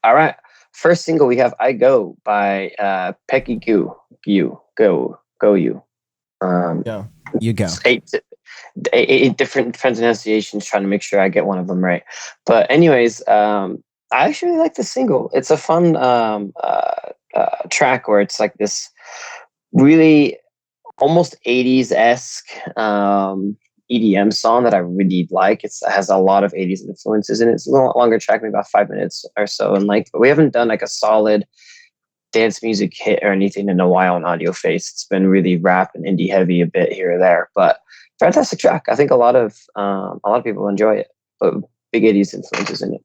All right. First single we have "I Go" by Peggy Gou. Go you. Um, Yeah, you go. it's eight different pronunciations, trying to make sure I get one of them right. But anyways, I actually really like the single. It's a fun track where it's like this really almost 80s esque EDM song that I really like. It has a lot of 80s influences in it. It's a little longer track, maybe about 5 minutes or so in length. But we haven't done like a solid dance music hit or anything in a while on Audioface. It's been really rap and indie heavy a bit here or there, but fantastic track. I think a lot of people enjoy it, but big 80s influences in it.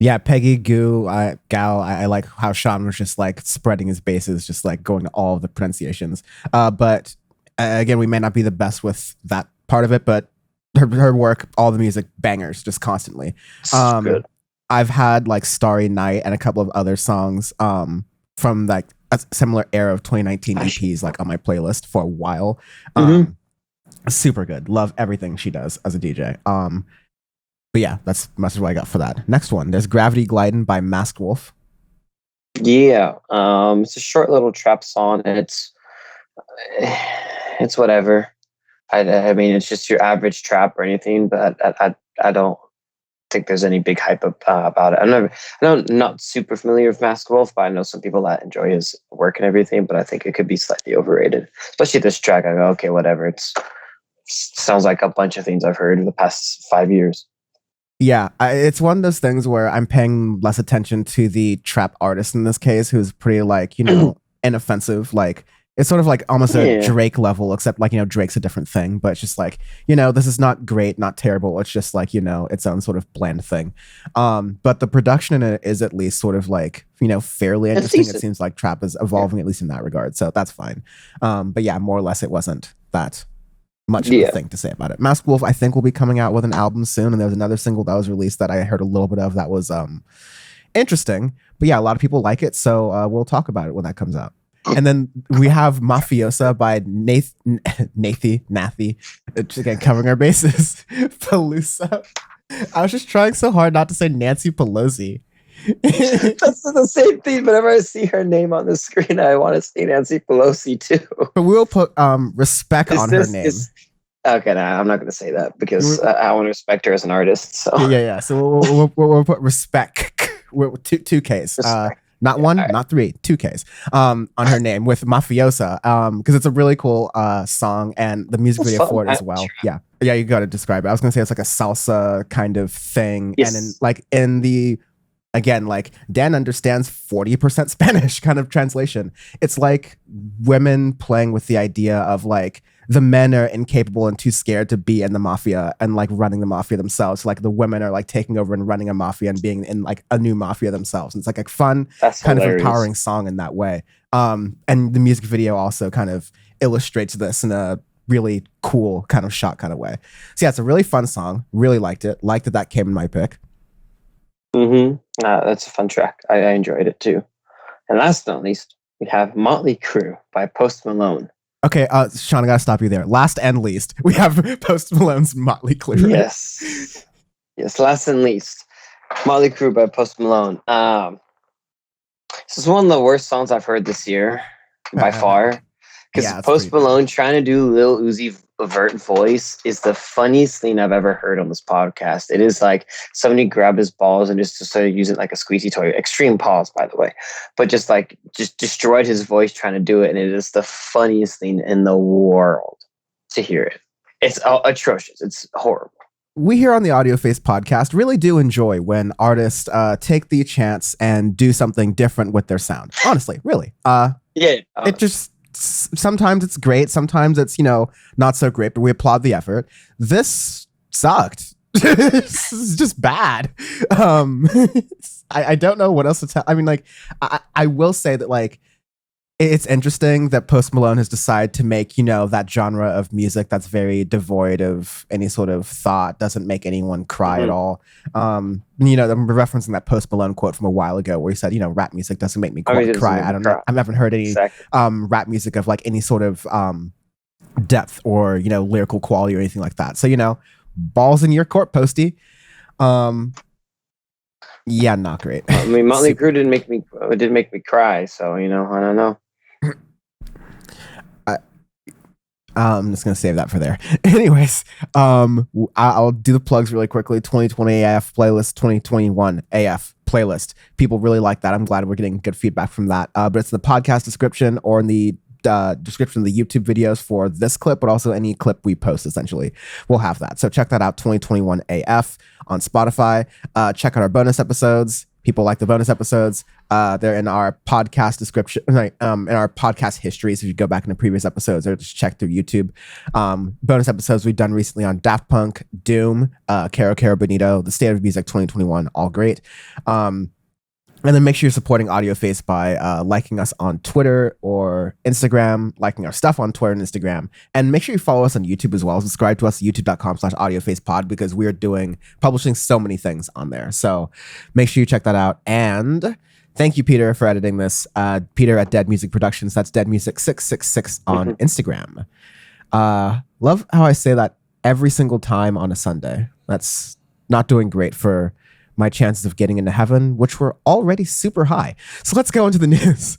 Yeah, Peggy Gou I like how Sean was just like spreading his bases, just like going to all of the pronunciations. But again, we may not be the best with that part of it, but her work, all the music, bangers, just constantly. Good. I've had like Starry Night and a couple of other songs from like a similar era of 2019 EPs like on my playlist for a while. Super good. Love everything she does as a DJ. But yeah, that's much of what I got for that. Next one, there's Gravity Glidin' by Masked Wolf. Yeah, it's a short little trap song, and it's whatever. I mean, it's just your average trap or anything, but I don't think there's any big hype about it. I'm not super familiar with Masked Wolf, but I know some people that enjoy his work and everything. But I think it could be slightly overrated, especially this track. I go, okay, whatever. It sounds like a bunch of things I've heard in the past 5 years. Yeah, it's one of those things where I'm paying less attention to the trap artist in this case, who's pretty like, inoffensive. Like it's sort of like almost a Drake level, except like, Drake's a different thing, but it's just like, this is not great, not terrible. It's just like, its own sort of bland thing. But the production in it is at least sort of like, fairly interesting. It seems like trap is evolving, at least in that regard. So that's fine. But yeah, more or less it wasn't that much of a thing to say about it. Masked Wolf, I think, will be coming out with an album soon, and there was another single that was released that I heard a little bit of that was interesting. But yeah, a lot of people like it, so we'll talk about it when that comes out. And then we have Mafiosa by Nathy, again, covering our bases. Peluso. I was just trying so hard not to say Nancy Pelosi. That's the same thing. Whenever I see her name on the screen, I want to say Nancy Pelosi too. But we'll put respect on her name. Okay, I'm not going to say that because I want to respect her as an artist. So yeah. So we'll put respect. Two Ks. Not one, not three, 2Ks on her name with Mafiosa, because it's a really cool song, and the music video for it as well. Yeah, you got to describe it. I was gonna say it's like a salsa kind of thing, and in the again, like Dan understands 40% Spanish kind of translation. It's like women playing with the idea of like the men are incapable and too scared to be in the mafia and like running the mafia themselves. So, like the women are like taking over and running a mafia and being in like a new mafia themselves. And it's like a fun kind of empowering song in that way. And the music video also kind of illustrates this in a really cool kind of shot kind of way. So yeah, it's a really fun song. Really liked it. Liked that came in my pick. That's a fun track. I enjoyed it too. And last but not least, we have Motley Crue by Post Malone. Okay, Sean, I gotta stop you there. Last and least, we have Post Malone's Motley Crue. Right? Yes. Last and least, Motley Crue by Post Malone. This is one of the worst songs I've heard this year by far. Because Post Malone trying to do Lil Uzi Vert voice is the funniest thing I've ever heard on this podcast. It is like somebody grabbed his balls and just started using like a squeezy toy. Extreme pause, by the way. But just destroyed his voice trying to do it. And it is the funniest thing in the world to hear it. It's atrocious. It's horrible. We here on the Audioface podcast really do enjoy when artists take the chance and do something different with their sound. Honestly, really. It just... sometimes it's great, sometimes it's not so great, but we applaud the effort. This sucked. This is just bad. I don't know what else to tell. I mean, like I will say that like it's interesting that Post Malone has decided to make that genre of music that's very devoid of any sort of thought, doesn't make anyone cry at all. I'm referencing that Post Malone quote from a while ago where he said, rap music doesn't make me cry. I don't know. I haven't heard any rap music of like any sort of depth or lyrical quality or anything like that. So balls in your court, Posty. Yeah, not great. I mean, Motley Crue didn't make me cry. So I don't know. I'm just gonna save that for there. Anyways, I'll do the plugs really quickly. 2020 AF playlist, 2021 AF playlist. People really like that. I'm glad we're getting good feedback from that. But it's in the podcast description or in the description of the YouTube videos for this clip, but also any clip we post. Essentially, we'll have that. So check that out. 2021 AF on Spotify. Check out our bonus episodes. People like the bonus episodes. They're in our podcast description, in our podcast history. So if you go back into previous episodes or just check through YouTube. Bonus episodes we've done recently on Daft Punk, Doom, Caro Caro Bonito, The State of Music 2021, all great. And then make sure you're supporting Audioface by liking us on Twitter or Instagram, liking our stuff on Twitter and Instagram. And make sure you follow us on YouTube as well. Subscribe to us at youtube.com/audiofacepod because we are publishing so many things on there. So make sure you check that out. And thank you, Peter, for editing this. Peter at Dead Music Productions. That's Dead Music 666 on Instagram. Love how I say that every single time on a Sunday. That's not doing great for my chances of getting into heaven, which were already super high. So let's go into the news.